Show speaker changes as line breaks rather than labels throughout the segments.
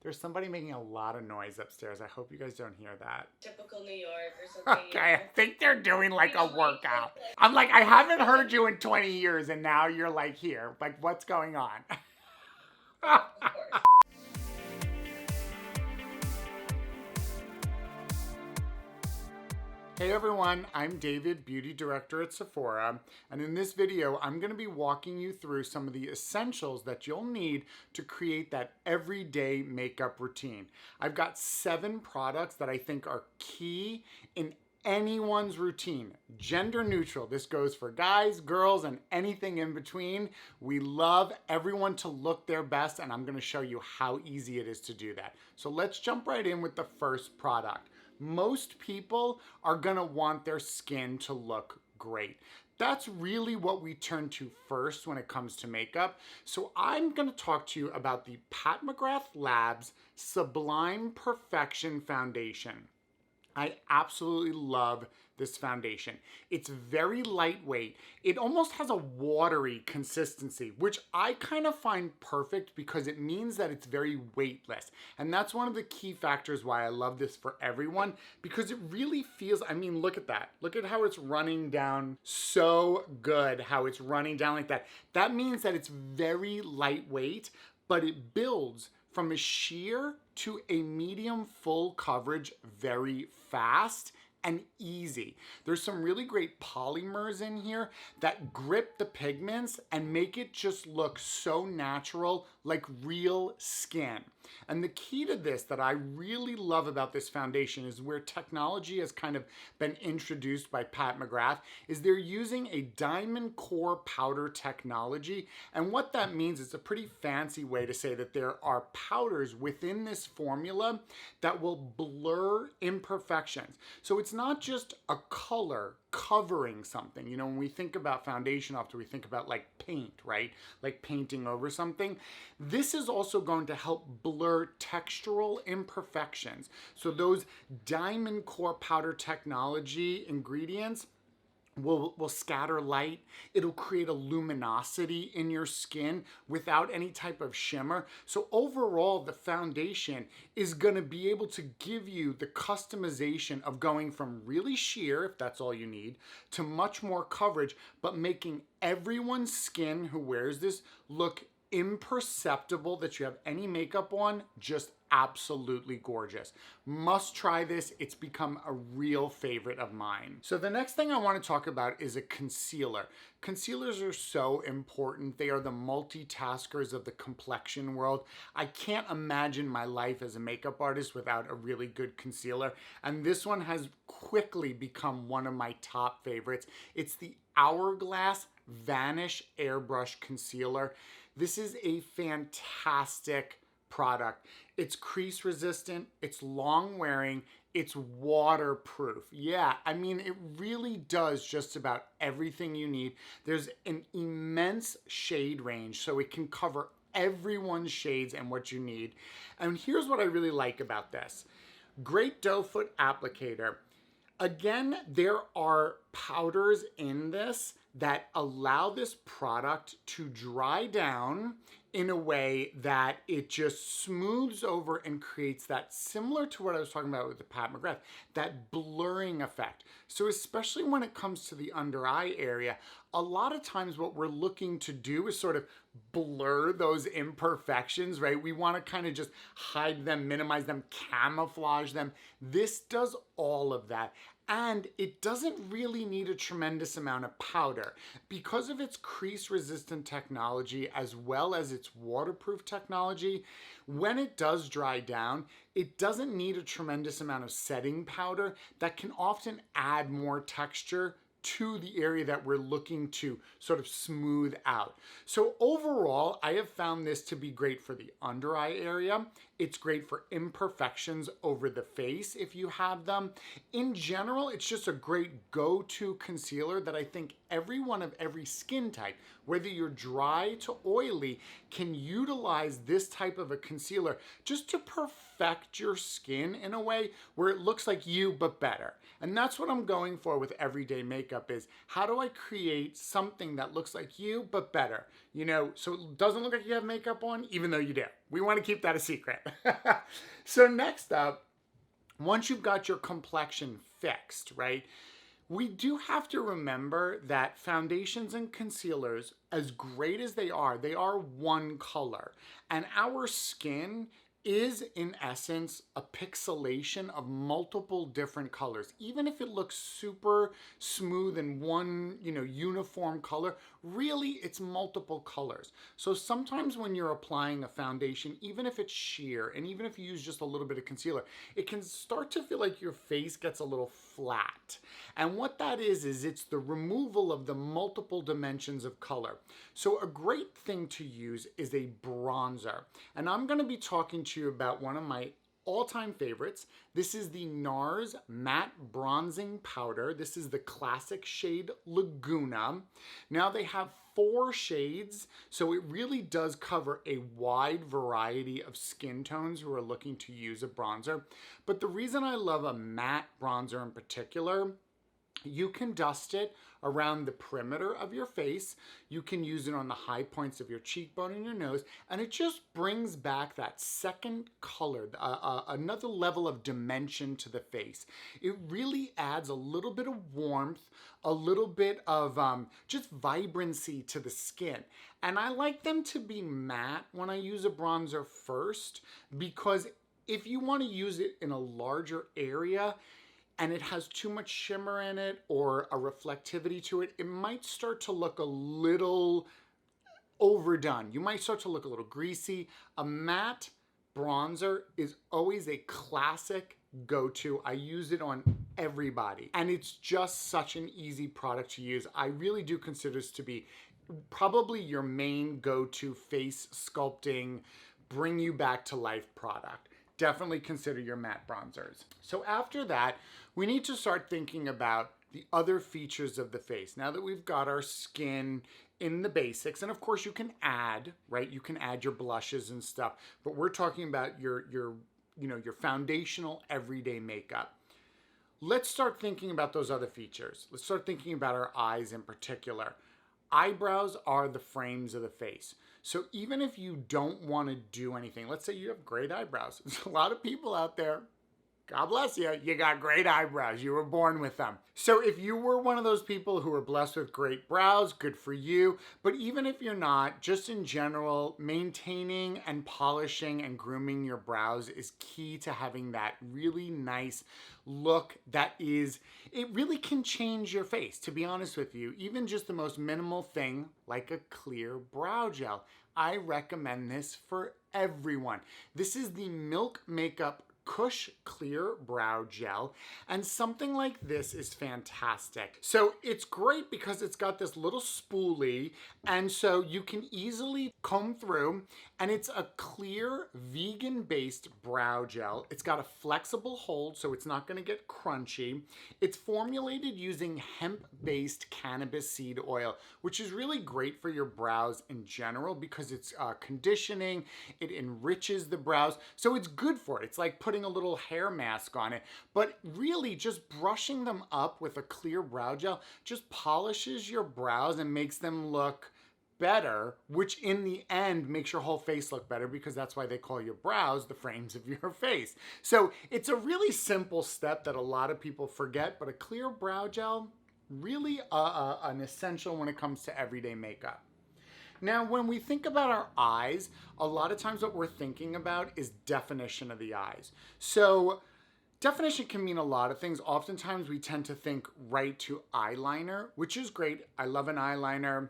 There's somebody making a lot of noise upstairs. I hope you guys don't hear that.
Typical New York or something.
Okay, I think they're doing like a workout. I'm like, I haven't heard you in 20 years and now you're like here. Like, what's going on?
Of course.
Hey everyone, I'm David, Beauty Director at Sephora, and in this video I'm going to be walking you through some of the essentials that you'll need to create that everyday makeup routine. I've got 7 products that I think are key in anyone's routine, gender neutral. This goes for guys, girls, and anything in between. We love everyone to look their best, and I'm going to show you how easy it is to do that. So let's jump right in with the first product. Most people are gonna want their skin to look great. That's really what we turn to first when it comes to makeup. So I'm gonna talk to you about the Pat McGrath Labs Sublime Perfection Foundation. I absolutely love this foundation. It's very lightweight. It almost has a watery consistency, which I kind of find perfect because it means that it's very weightless. And that's one of the key factors why I love this for everyone, because it really feels, I mean, look at that. Look at how it's running down. So good how it's running down like that. That means that it's very lightweight, but it builds from a sheer to a medium full coverage very fast and easy. There's some really great polymers in here that grip the pigments and make it just look so natural, like real skin. And the key to this that I really love about this foundation is where technology has kind of been introduced by Pat McGrath is they're using a diamond core powder technology. And what that means is a pretty fancy way to say that there are powders within this formula that will blur imperfections. So it's not just a color covering something. You know, when we think about foundation, often we think about like paint, right? Like painting over something. This is also going to help blur textural imperfections. So those diamond core powder technology ingredients will scatter light. It'll create a luminosity in your skin without any type of shimmer. So overall, the foundation is gonna be able to give you the customization of going from really sheer, if that's all you need, to much more coverage, but making everyone's skin who wears this look imperceptible that you have any makeup on, just absolutely gorgeous. Must try this. It's become a real favorite of mine. So the next thing I want to talk about is a concealer. Concealers are so important. They are the multitaskers of the complexion world. I can't imagine my life as a makeup artist without a really good concealer. And this one has quickly become one of my top favorites. It's the HOURGLASS Vanish Airbrush Concealer. This is a fantastic product. It's crease resistant, it's long wearing, it's waterproof. Yeah, I mean, it really does just about everything you need. There's an immense shade range, so it can cover everyone's shades and what you need. And here's what I really like about this. Great doe foot applicator. Again, there are powders in this that allow this product to dry down in a way that it just smooths over and creates that, similar to what I was talking about with the Pat McGrath, that blurring effect. So especially when it comes to the under eye area, a lot of times what we're looking to do is sort of blur those imperfections, right? We want to kind of just hide them, minimize them, camouflage them. This does all of that. And it doesn't really need a tremendous amount of powder. Because of its crease resistant technology as well as its waterproof technology, when it does dry down, it doesn't need a tremendous amount of setting powder that can often add more texture to the area that we're looking to sort of smooth out. So overall, I have found this to be great for the under eye area. It's great for imperfections over the face if you have them. In general, it's just a great go-to concealer that I think everyone of every skin type, whether you're dry to oily, can utilize this type of a concealer just to perfect your skin in a way where it looks like you but better. And that's what I'm going for with everyday makeup, is how do I create something that looks like you but better? You know, so it doesn't look like you have makeup on, even though you do. We want to keep that a secret. So next up, once you've got your complexion fixed, right? We do have to remember that foundations and concealers, as great as they are one color. And our skin is in essence a pixelation of multiple different colors. Even if it looks super smooth in one, uniform color, really it's multiple colors. So sometimes when you're applying a foundation, even if it's sheer and even if you use just a little bit of concealer, it can start to feel like your face gets a little flat. And what that is it's the removal of the multiple dimensions of color. So a great thing to use is a bronzer. And I'm going to be talking to you about one of my all-time favorites. This is the NARS Matte Bronzing Powder. This is the classic shade Laguna. Now they have 4 shades, so it really does cover a wide variety of skin tones who are looking to use a bronzer. But the reason I love a matte bronzer in particular, you can dust it around the perimeter of your face. You can use it on the high points of your cheekbone and your nose, and it just brings back that second color, another level of dimension to the face. It really adds a little bit of warmth, a little bit of just vibrancy to the skin. And I like them to be matte when I use a bronzer first, because if you want to use it in a larger area, and it has too much shimmer in it or a reflectivity to it, it might start to look a little overdone. You might start to look a little greasy. A matte bronzer is always a classic go-to. I use it on everybody, and it's just such an easy product to use. I really do consider this to be probably your main go-to face sculpting, bring you back to life product. Definitely consider your matte bronzers. So after that, we need to start thinking about the other features of the face. Now that we've got our skin in the basics, and of course you can add, right? You can add your blushes and stuff, but we're talking about your foundational everyday makeup. Let's start thinking about those other features. Let's start thinking about our eyes in particular. Eyebrows are the frames of the face. So even if you don't want to do anything, let's say you have great eyebrows. There's a lot of people out there, God bless you, you got great eyebrows. You were born with them. So if you were one of those people who are blessed with great brows, good for you. But even if you're not, just in general, maintaining and polishing and grooming your brows is key to having that really nice look that is, it really can change your face, to be honest with you. Even just the most minimal thing like a clear brow gel. I recommend this for everyone. This is the Milk Makeup KUSH Clear Brow Gel, and something like this is fantastic. So it's great because it's got this little spoolie, and so you can easily comb through, and it's a clear vegan-based brow gel. It's got a flexible hold, so it's not going to get crunchy. It's formulated using hemp-based cannabis seed oil, which is really great for your brows in general because it's conditioning, it enriches the brows, so it's good for it. It's like putting a little hair mask on it, but really just brushing them up with a clear brow gel just polishes your brows and makes them look better, which in the end makes your whole face look better, because that's why they call your brows the frames of your face. So it's a really simple step that a lot of people forget, but a clear brow gel, really an essential when it comes to everyday makeup. Now, when we think about our eyes, a lot of times what we're thinking about is definition of the eyes. So definition can mean a lot of things. Oftentimes we tend to think right to eyeliner, which is great. I love an eyeliner.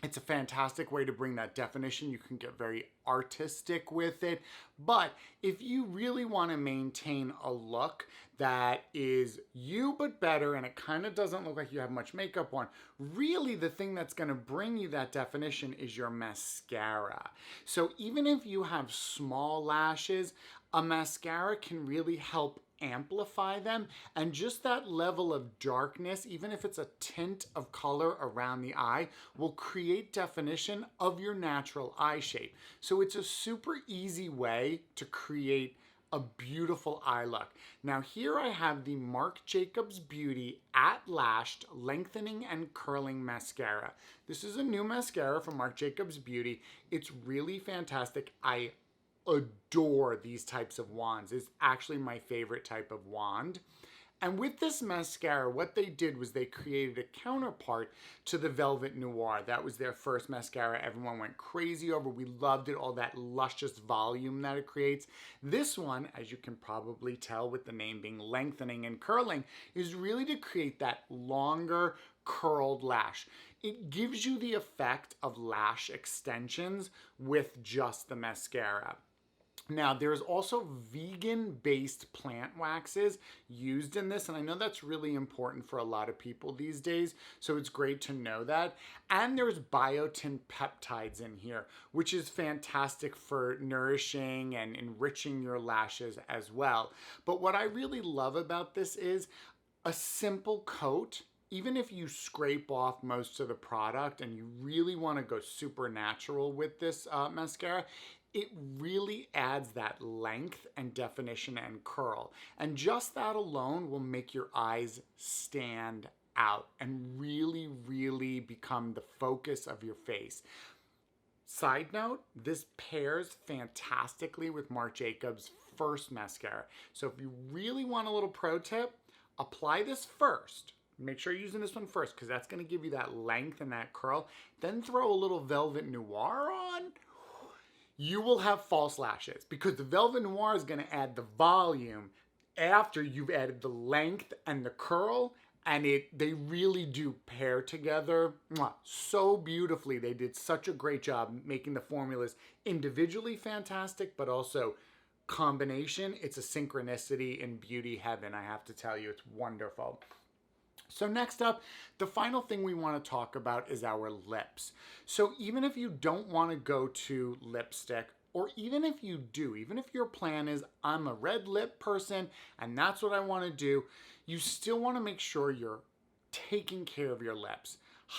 It's a fantastic way to bring that definition. You can get very artistic with it. But if you really want to maintain a look that is you but better, and it kind of doesn't look like you have much makeup on, really the thing that's going to bring you that definition is your mascara. So even if you have small lashes, a mascara can really help amplify them, and just that level of darkness, even if it's a tint of color around the eye, will create definition of your natural eye shape. So it's a super easy way to create a beautiful eye look. Now here I have the Marc Jacobs Beauty at Lash'd Lengthening and Curling Mascara. This is a new mascara from Marc Jacobs Beauty. It's really fantastic. I adore these types of wands. It's actually my favorite type of wand. And with this mascara, what they did was they created a counterpart to the Velvet Noir. That was their first mascara everyone went crazy over. We loved it, all that luscious volume that it creates. This one, as you can probably tell with the name being Lengthening and Curling, is really to create that longer curled lash. It gives you the effect of lash extensions with just the mascara. Now, there's also vegan-based plant waxes used in this, and I know that's really important for a lot of people these days, so it's great to know that. And there's biotin peptides in here, which is fantastic for nourishing and enriching your lashes as well. But what I really love about this is a simple coat. Even if you scrape off most of the product and you really want to go super natural with this mascara, it really adds that length and definition and curl. And just that alone will make your eyes stand out and really, really become the focus of your face. Side note, this pairs fantastically with Marc Jacobs' first mascara. So if you really want a little pro tip, apply this first. Make sure you're using this one first because that's going to give you that length and that curl. Then throw a little Velvet Noir on. You will have false lashes because the Velvet Noir is going to add the volume after you've added the length and the curl, and they really do pair together so beautifully. They did such a great job making the formulas individually fantastic, but also combination. It's a synchronicity in beauty heaven, I have to tell you. It's wonderful. So next up, the final thing we want to talk about is our lips. So even if you don't want to go to lipstick, or even if you do, even if your plan is I'm a red lip person and that's what I want to do, you still want to make sure you're taking care of your lips,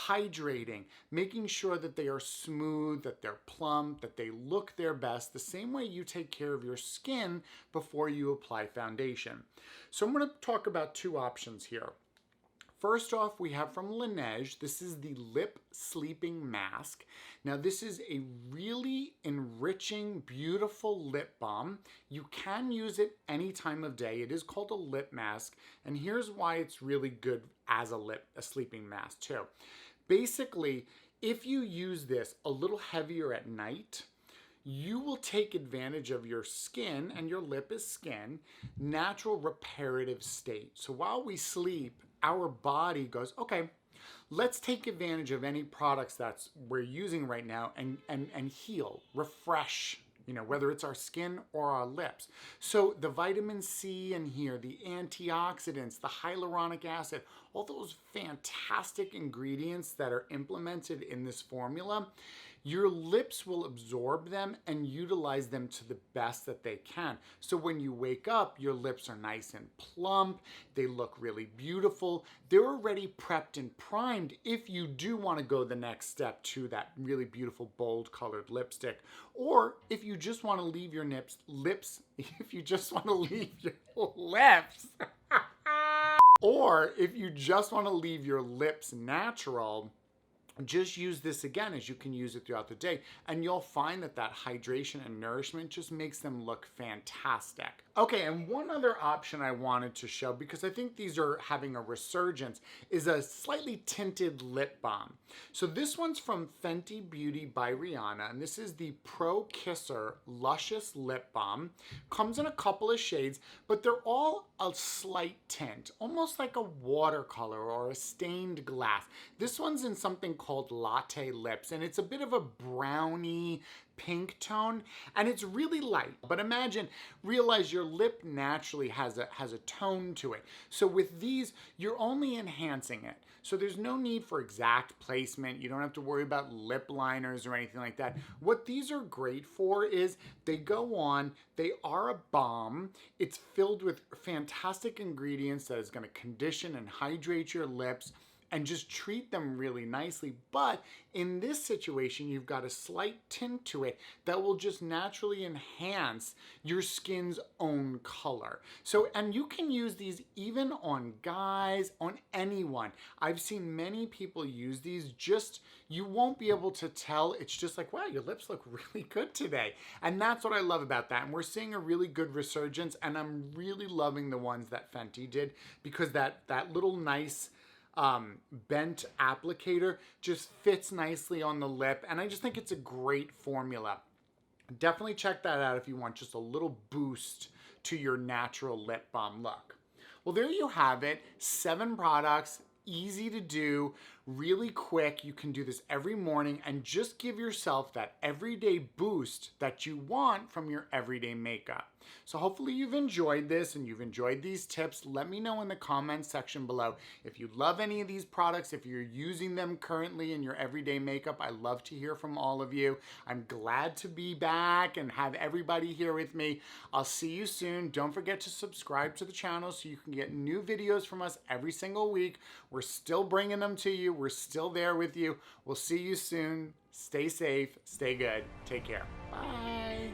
hydrating, making sure that they are smooth, that they're plump, that they look their best, the same way you take care of your skin before you apply foundation. So I'm going to talk about two options here. First off, we have from Laneige, this is the Lip Sleeping Mask. Now this is a really enriching, beautiful lip balm. You can use it any time of day. It is called a lip mask, and here's why it's really good as a sleeping mask too. Basically, if you use this a little heavier at night, you will take advantage of your skin, and your lip is skin, natural reparative state. So while we sleep, our body goes, okay, let's take advantage of any products that we're using right now and heal, refresh, whether it's our skin or our lips. So the vitamin C in here, the antioxidants, the hyaluronic acid, all those fantastic ingredients that are implemented in this formula, your lips will absorb them and utilize them to the best that they can. So when you wake up, your lips are nice and plump. They look really beautiful. They're already prepped and primed if you do want to go the next step to that really beautiful bold colored lipstick. Or if you just want to leave your if you just want to leave your lips, or if you just want to leave your lips natural, just use this again, as you can use it throughout the day, and you'll find that that hydration and nourishment just makes them look fantastic. Okay, and one other option I wanted to show, because I think these are having a resurgence, is a slightly tinted lip balm. So this one's from Fenty Beauty by Rihanna, and this is the Pro Kisser Luscious Lip Balm. Comes in a couple of shades, but they're all a slight tint, almost like a watercolor or a stained glass. This one's in something called Latte Lips, and it's a bit of a brownie pink tone, and it's really light. But realize your lip naturally has a tone to it. So with these, you're only enhancing it. So there's no need for exact placement. You don't have to worry about lip liners or anything like that. What these are great for is they go on, they are a balm. It's filled with fantastic ingredients that is going to condition and hydrate your lips and just treat them really nicely. But in this situation, you've got a slight tint to it that will just naturally enhance your skin's own color. So, and you can use these even on guys, on anyone. I've seen many people use these, just, you won't be able to tell. It's just like, wow, your lips look really good today. And that's what I love about that. And we're seeing a really good resurgence, and I'm really loving the ones that Fenty did, because that little nice bent applicator just fits nicely on the lip, and I just think it's a great formula. Definitely check that out if you want just a little boost to your natural lip balm look. Well, there you have it. 7 products, easy to do, really quick. You can do this every morning and just give yourself that everyday boost that you want from your everyday makeup. So hopefully you've enjoyed this and you've enjoyed these tips. Let me know in the comments section below if you love any of these products, if you're using them currently in your everyday makeup. I love to hear from all of you. I'm glad to be back and have everybody here with me. I'll see you soon. Don't forget to subscribe to the channel so you can get new videos from us every single week. We're still bringing them to you. We're still there with you. We'll see you soon. Stay safe, stay good. Take care. Bye.